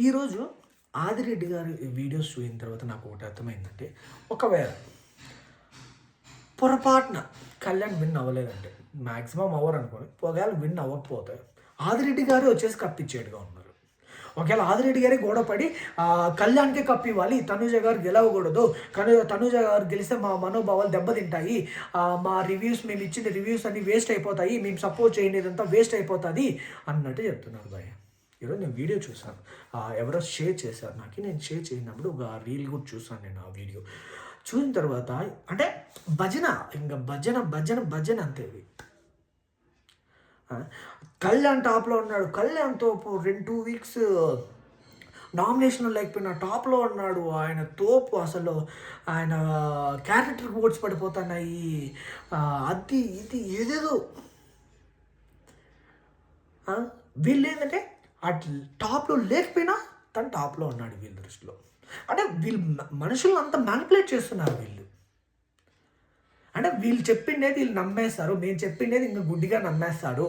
ఈరోజు ఆదిరెడ్డి గారి వీడియోస్ చూసిన తర్వాత నాకు ఒకటి అర్థమైందంటే, ఒకవేళ పొరపాటున కళ్యాణ్ విన్ అవ్వలేదంటే, మ్యాక్సిమం అవ్వరు అనుకోండి, ఒకవేళ విన్ అవ్వకపోతే ఆదిరెడ్డి గారు వచ్చేసి కప్పిచ్చేట్టుగా ఉన్నారు. ఒకవేళ ఆదిరెడ్డి గారే గొడవపడి కళ్యాణ్కే కప్పు ఇవ్వాలి, తనుజ గారు గెలవకూడదు, తనుజ గారు గెలిస్తే మా మనోభావాలు దెబ్బతింటాయి, మా రివ్యూస్ మేము ఇచ్చిన రివ్యూస్ అన్ని వేస్ట్ అయిపోతాయి, మేము సపోర్ట్ చేయలేదంతా వేస్ట్ అయిపోతుంది అన్నట్టు చెప్తున్నారు భయ్య. ఈరోజు నేను వీడియో చూసాను, ఎవరో షేర్ చేశారు నాకు, నేను షేర్ చేసినప్పుడు ఒక రీల్ కూడా చూసాను నేను ఆ వీడియో చూసిన తర్వాత. అంటే భజన, ఇంకా భజన భజన భజన అంతే. కళ్యాణ్ టాప్లో ఉన్నాడు, కళ్యాణ్తో 2 వీక్స్ నామినేషన్ లేకపోయినా టాప్లో ఉన్నాడు, ఆయన తోపు అసలు. ఆయన క్యారెక్టర్ ఓట్స్ పడిపోతున్నాయి, అది ఇది ఏదేదో. వీళ్ళు ఏంటంటే అటు టాప్లో లేకపోయినా తను టాప్లో ఉన్నాడు వీళ్ళ దృష్టిలో. అంటే వీళ్ళు మనుషులను అంతా మ్యానిపులేట్ చేస్తున్నారు వీళ్ళు. అంటే వీళ్ళు చెప్పిండేది వీళ్ళు నమ్మేస్తారు, మేము చెప్పిండేది ఇంకా గుడ్డిగా నమ్మేస్తాడు.